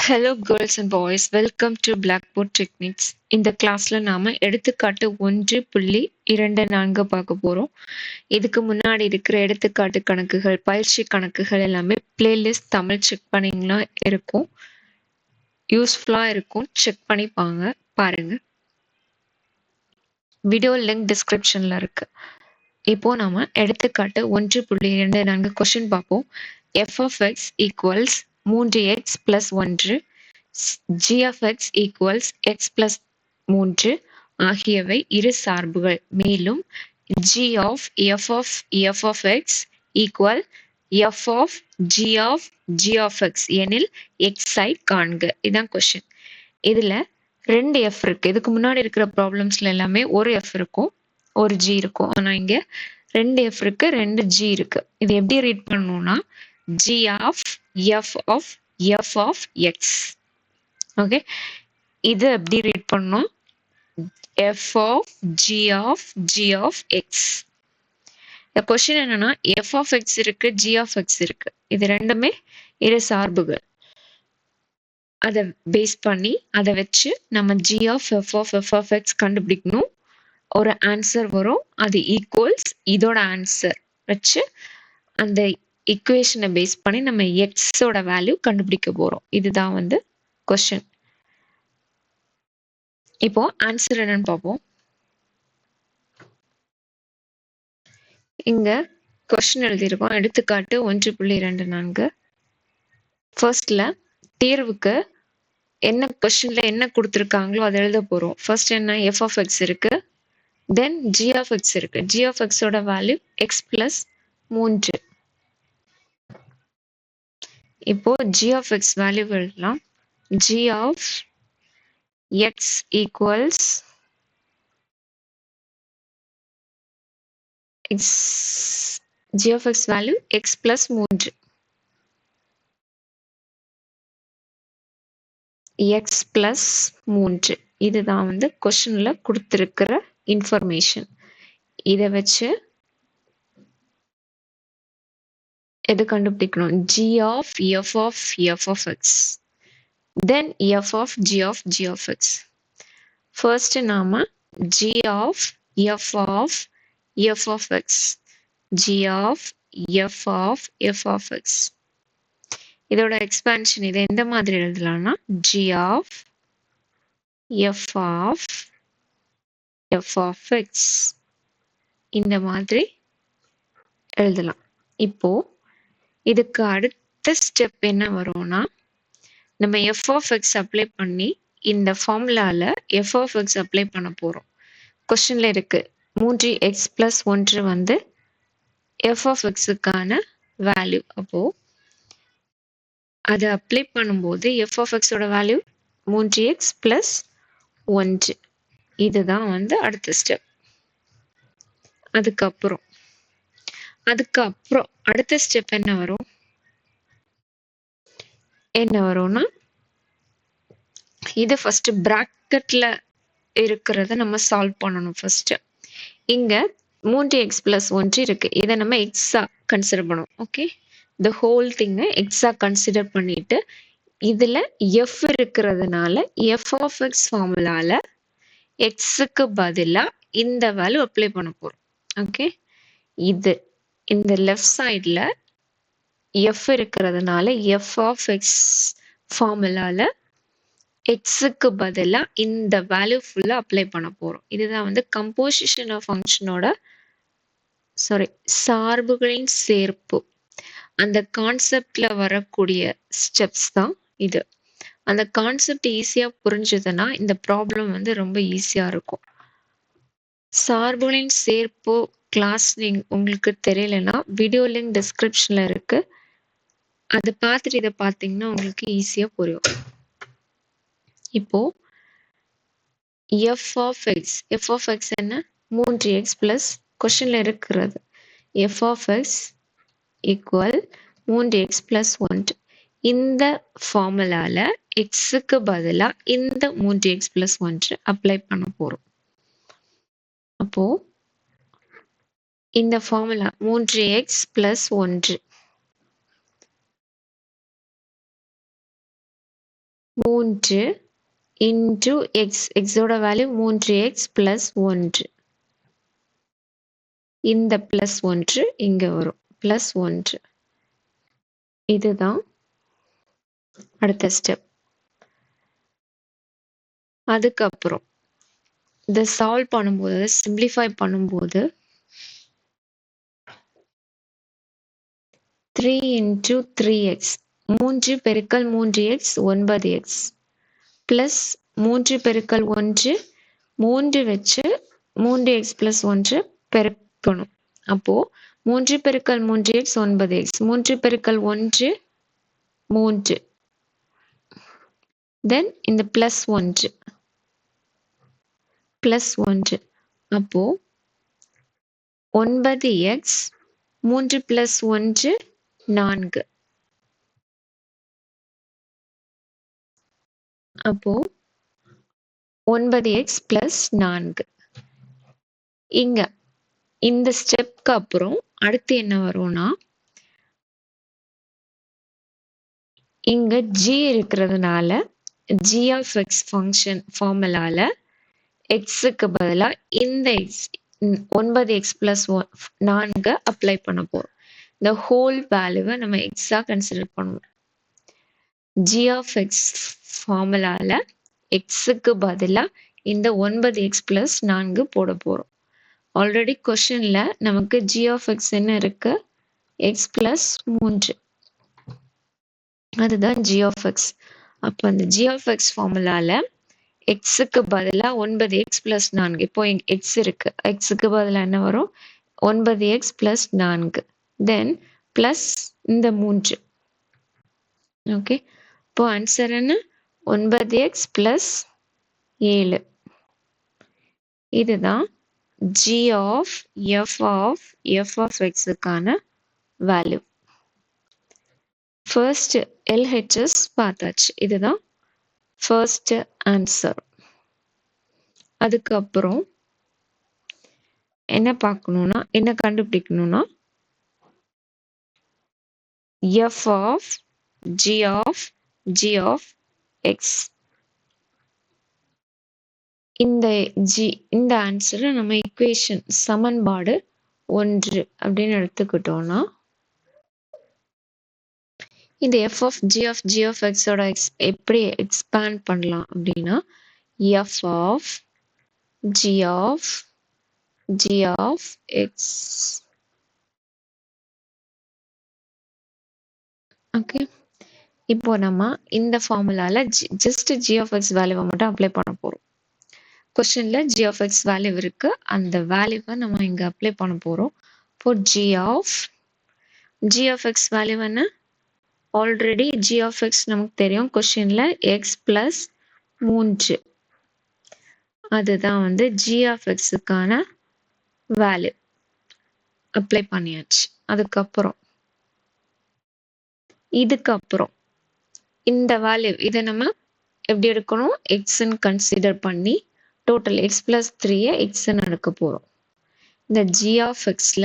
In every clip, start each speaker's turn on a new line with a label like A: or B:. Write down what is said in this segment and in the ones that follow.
A: Hello girls and boys, welcome to Blackboard Techniques. இந்த கிளாஸ்ல நாம எடுத்துக்காட்டு 1.24 பார்க்க போறோம். இதுக்கு முன்னாடி இருக்கிற எடுத்துக்காட்டு கணக்குகள், பயிற்சி கணக்குகள் எல்லாமே பிளேலிஸ்ட் தமிழ் செக் பண்ணீங்கன்னா இருக்கும். யூஸ்ஃபுல்லா இருக்கும். செக் பண்ணி பாருங்க. வீடியோ லிங்க் டிஸ்கிரிப்ஷன்ல இருக்கு. இப்போ நாம எடுத்துக்காட்டு 1.24 கொஸ்டின் பார்ப்போம். f of x equals 3x plus 1 g of x equals x plus 3 ஆகியவை இரு சார்புகள். மேலும் g of f of x equal f of g of x எனில் x ஐ காண்க. இதான் கொஸ்டின். இதுல 2 f இருக்கு. இதுக்கு முன்னாடி இருக்கிற ப்ராப்ளம்ஸ்ல எல்லாமே ஒரு f இருக்கும், ஒரு g இருக்கும். ஆனா இங்க 2 f இருக்கு, 2 g இருக்கு. இது எப்படி ரீட் பண்ணணும்னா g of f of x. Okay, இது எப்படி ரீட் பண்ணணும்? f of g of x. இந்த கொஸ்டின் என்னன்னா f of x இருக்கு, g of x இருக்கு. இது ரெண்டுமே இரு சார்புகள். அதை பேஸ் பண்ணி அதை வச்சு நம்ம g of f of x கண்டுபிடிக்கணும். ஒரு ஆன்சர் வரும், அது ஈக்குவல்ஸ் இதோட ஆன்சர் வச்சு அந்த ஈக்குவேஷனை பேஸ் பண்ணி நம்ம எக்ஸோட வேல்யூ கண்டுபிடிக்க போறோம். இதுதான் வந்து கொஸ்டின். இப்போ ஆன்சர் என்னன்னு பார்ப்போம். இங்க கொஸ்டின் எழுதியிருக்கோம். எடுத்துக்காட்டு 1.24. ஃபர்ஸ்ட்ல தீர்வுக்கு என்ன கொஸ்டின்ல என்ன கொடுத்துருக்காங்களோ அதை எழுத போறோம். ஃபர்ஸ்ட் என்ன, f of x இருக்கு, தென் g of x இருக்கு. g of x ஓட வேல்யூ x plus 3. இப்போ g of x வேல்யூ எழுதலாம். g of x equals g of x value x plus 3. x plus 3 இதுதான் வந்து கொஸ்டின்ல கொடுத்திருக்கிற இன்ஃபர்மேஷன். இதை வச்சு எது கண்டுபிடிக்கணும்? g of f of x, then f of g of x. First நாம g of f of x, g of f of x. இதோட எக்ஸ்பான்ஷன் இதை எந்த மாதிரி எழுதலாம்னா g of f of x இந்த மாதிரி எழுதலாம். இப்போ இதுக்கு அடுத்த ஸ்டெப் என்ன வரும்னா, நம்ம f of x அப்ளை பண்ணி இந்த ஃபார்முலால f of x அப்ளை பண்ண போறோம். கொஸ்டின்ல இருக்கு 3x plus 1 வந்து f of x-க்கான வேல்யூ. அப்போ அதை அப்ளை பண்ணும்போது f of x ஓட வேல்யூ 3x plus 1. இதுதான் வந்து அடுத்த ஸ்டெப். அதுக்கப்புறம் அடுத்த ஸ்டெப் என்ன வரும்னா இது ஃபர்ஸ்ட் பிராக்கெட்ல இருக்கிறத நம்ம சால்வ் பண்ணணும். ஃபர்ஸ்ட் இங்க 3x plus 1 இருக்கு, இதை நம்ம எக்ஸா கன்சிடர் பண்ணுவோம். ஓகே, the whole thing எக்ஸா கன்சிடர் பண்ணிட்டு இதுல f இருக்கிறதுனால f of x ஃபார்முலால x-க்கு பதிலா இந்த வேல்யூ அப்ளை பண்ண போறோம். ஓகே, இது இந்த லெஃப்ட் சைட்ல f இருக்கிறதுனால f of x ஃபார்முலால x-க்கு பதிலா இந்த வேல்யூ ஃபுல்லா அப்ளை பண்ண போறோம். இதுதான் வந்து கம்போசிஷன் ஆஃப் ஃபங்க்ஷனோட சார்புகளின் சேர்ப்பு. அந்த கான்செப்ட்ல வரக்கூடிய ஸ்டெப்ஸ் தான் இது. அந்த கான்செப்ட் ஈஸியா புரிஞ்சதுன்னா இந்த ப்ராப்ளம் வந்து ரொம்ப ஈஸியா இருக்கும். சார்புகளின் சேர்ப்பு கிளாஸ் உங்களுக்கு தெரியலன்னா வீடியோ லிங்க் டிஸ்கிரிப்ஷன்ல இருக்கு. அதை பார்த்துட்டு இதை பார்த்தீங்கன்னா உங்களுக்கு ஈஸியா புரியும். இப்போ f of x என்ன, 3x பிளஸ் கொஸ்டின்ல இருக்கிறது f of x equal 3x plus 1. இந்த ஃபார்முலால x-க்கு பதிலா இந்த 3x plus 1 அப்ளை பண்ண போறோம். அப்போ இந்த formula 3x plus 1 3 into x. x ஓட வேல்யூ 3x plus 1. இந்த plus 1 இங்க வரும். plus 1. இதுதான் அடுத்த ஸ்டெப். அதுக்கப்புறம் இதை சால்வ் பண்ணும்போது, சிம்பிளிஃபை பண்ணும்போது 3 into 3x. 3 பெருக்கல் 3x 9x. plus 3 பெருக்கல் 1 3 வச்சு 3x plus 1 பெருக்கணும். அப்போ 3 பெருக்கல் 3x 9x. 3 பெருக்கல் 1 3. then இந்த plus 1 plus 1. அப்போ 9x 3 plus 1 4. அப்போ 9x plus 4. இங்க இந்த ஸ்டெப்க்கு அப்புறம் அடுத்து என்ன வரும்னா, இங்க g இருக்கிறதுனால g of x ஃபங்க்ஷன் ஃபார்முலால xக்கு பதிலா இந்த x 9x plus 4 அப்ளை பண்ண போறோம். இந்த ஹோல் வேல்யூவை நம்ம எக்ஸா கன்சிடர் பண்ணுவோம். g of x ஃபார்முலால xக்கு பதிலா இந்த 9x plus 4 போட போறோம். ஆல்ரெடி கொஸ்டின்ல நமக்கு g of x என்ன இருக்கு? x plus 3. அதுதான் g of x. அப்போ அந்த g of x ஃபார்முலால xக்கு பதிலா 9x plus 4. இப்போ x இருக்கு. xக்கு பதிலா என்ன வரும்? 9x plus 4. then plus இந்த 3. ஓகே, இப்போ ஆன்சர் என்ன? 9x plus 7. இதுதான் g of f of xக்கான வேல்யூ. ஃபர்ஸ்ட் LHS பார்த்தாச்சு. இதுதான் ஃபர்ஸ்ட் ஆன்சர். அதுக்கப்புறம் என்ன பார்க்கணும்னா, என்ன கண்டுபிடிக்கணும்னா, f of g of x. இந்த ஆன்சரை நம்ம ஈக்குவேஷன் சமன்பாடு 1 அப்படின்னு எடுத்துக்கிட்டோம்னா, இந்த f of g of x ஓட எப்படி எக்ஸ்பேண்ட் பண்ணலாம் அப்படின்னா, f of g of x. Okay, இப்போ நம்ம இந்த ஃபார்முலால ஜஸ்ட் g of x வேல்யூவை மட்டும் அப்ளை பண்ண போறோம். கொஸ்டின்ல g of x வேல்யூ இருக்கு, அந்த வேல்யூவை நம்ம இங்க அப்ளை பண்ண போறோம். இப்போ g of x வேல்யூ என்ன? ஆல்ரெடி g of x நமக்கு தெரியும், கொஸ்டின்ல x plus 3. அதுதான் வந்து g of xக்கான வேல்யூ. அப்ளை பண்ணியாச்சு. இதுக்கப்புறம் இந்த வேல்யூ இதை நம்ம எப்படி எடுக்கணும்? எக்ஸ்ன்னு கன்சிடர் பண்ணி டோட்டல் x plus 3 எக்ஸ்ன்னு எடுக்க போறோம். இந்த g of xல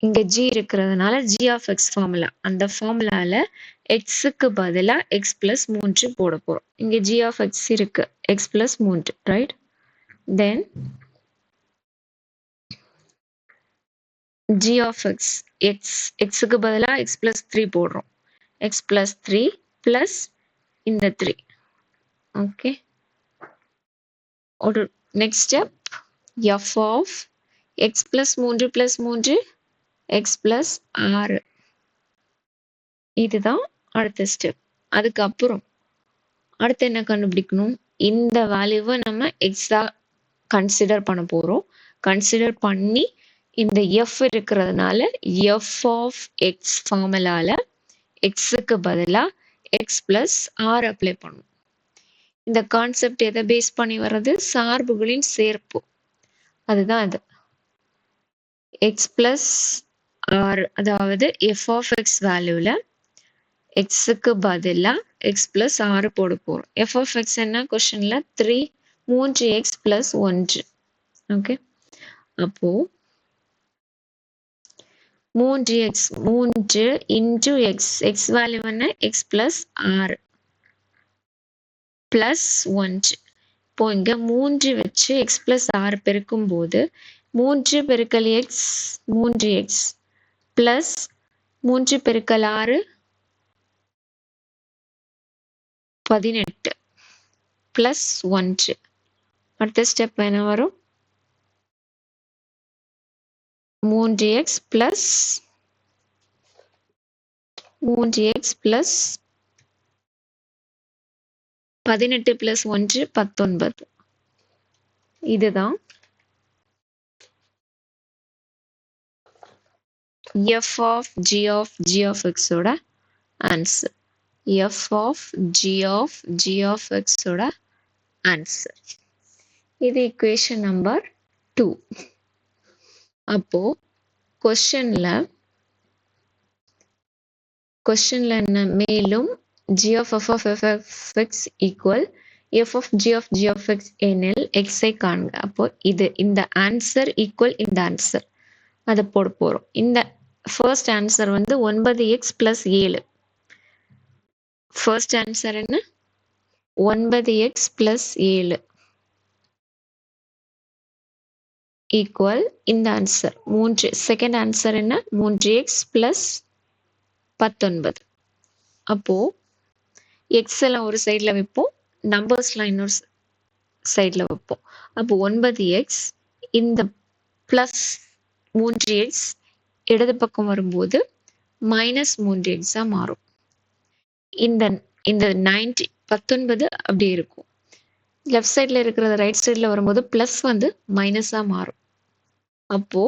A: இங்க g இருக்கிறதுனால g of x ஃபார்முலா, அந்த ஃபார்முலால xக்கு பதிலா x plus 3 போட போறோம். இங்க g of x இருக்கு, x plus 3, right? Then g of xக்கு பதிலா x plus 3 போடுறோம். x plus 3 plus இந்த 3. ஓகே, ஒரு next step f of x plus 3 plus 3 x plus 6. இதுதான் அடுத்த ஸ்டெப். அதுக்கப்புறம் அடுத்து என்ன கண்டுபிடிக்கணும்? இந்த வேல்யூவை நம்ம எக்ஸா கன்சிடர் பண்ண போறோம். கன்சிடர் பண்ணி இந்த f இருக்கிறதுனால f of x ஃபார்முலால xக்கு பதிலா x plus 6 அப்ளை பண்ணும். இந்த கான்செப்ட் எதை பேஸ் பண்ணி வர்றது? சார்புகளின் சேர்ப்பு. அதுதான் அது. x plus 6, அதாவது f of x வேல்யூல xக்கு பதிலா x plus 6 போட போறோம். f of x என்ன? கொஸ்டின்ல 3x plus 1. ஓகே, அப்போ 3 into x வேல்யூ என்ன? x plus 6. plus 1. இப்போ இங்க 3 வச்சு x plus 6 பெருக்கும் போது 3 பெருக்கல் x 3x plus 3 பெருக்கல் 6 18 plus 1. அடுத்த ஸ்டெப் என்ன வரும்? 3x plus 18 plus 1 19. இதுதான் f of g of x ஓட answer. f of g of x ஓட ஆன்சர். இது equation number 2. அப்போ questionல என்ன? மேலும் g of f of x equal f of g of x எனில் x ஐ காண்க. அப்போ இந்த ஆன்சர் ஈக்குவல் இந்த ஆன்சர் அதை போட போறோம். இந்த ஃபர்ஸ்ட் ஆன்சர் வந்து 9x plus 7. ஃபர்ஸ்ட் ஆன்சர் என்ன? 9x plus 7 ஈக்குவல் இந்த ஆன்சர் 3. செகண்ட் ஆன்சர் என்ன? 3x plus 19. அப்போ எக்ஸ் எல்லாம் ஒரு சைடில் வைப்போம், நம்பர்ஸ்லாம் இன்னொரு சைடில் வைப்போம். அப்போ 9x இந்த பிளஸ் 3x இடது பக்கம் வரும்போது மைனஸ் 3x மாறும். இந்த 19 அப்படியே இருக்கும். லெஃப்ட் சைடில் இருக்கிறது ரைட் சைடில் வரும்போது பிளஸ் வந்து மைனஸாக மாறும். அப்போ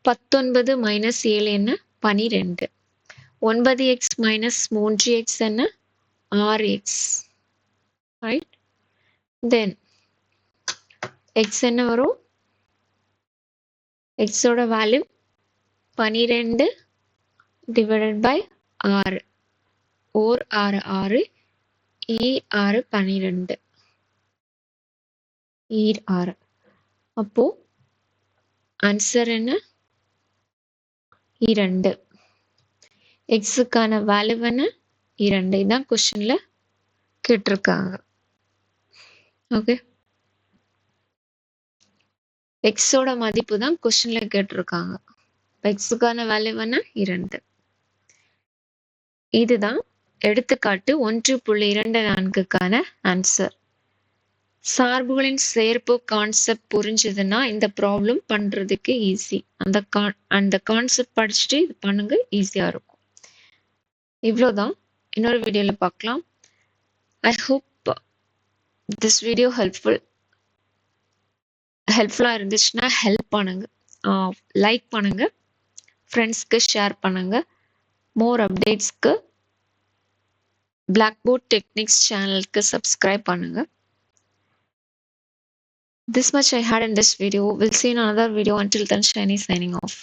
A: 19 மைனஸ் 7 என்ன? 12. 9x மைனஸ் 3x என்ன? 6x. ரைட். தென் x என்ன வரும்? x ஓட வேல்யூ 12 டிவைடட் பை 6. ஓர் 6 6 ஈர் 6 12 ஈர் 6. அப்போ ஆன்சர் என்ன? 2. எக்ஸுக்கான வேல்யூ என்ன? 2. இதான் கொஸ்டின்ல கேட்டிருக்காங்க. ஓகே, எக்ஸோட மதிப்பு தான் கொஸ்டின்ல கேட்டிருக்காங்க. எக்ஸுக்கான வேல்யூ என்ன? 2. இதுதான் எடுத்துக்காட்டு 1.24க்கான ஆன்சர். சார்புகளின் சேர்ப்பு கான்செப்ட் புரிஞ்சதுன்னா இந்த ப்ராப்ளம் பண்றதுக்கு ஈஸி. அந்த கான்செப்ட் படிச்சுட்டு இது பண்ணுங்க, ஈஸியா இருக்கும். இவ்வளோதான். இன்னொரு வீடியோல பார்க்கலாம். ஐ ஹோப் திஸ் வீடியோ ஹெல்ப்ஃபுல்லா இருந்துச்சுன்னா ஹெல்ப் பண்ணுங்க, லைக் பண்ணுங்க, ஃப்ரெண்ட்ஸ்க்கு ஷேர் பண்ணுங்க. மோர் அப்டேட்ஸ்க்கு பிளாக்போர்ட் டெக்னிக்ஸ் சேனலுக்கு சப்ஸ்கிரைப் பண்ணுங்க. This much I had in this video. We'll see in another video. Until then, Shiny signing off.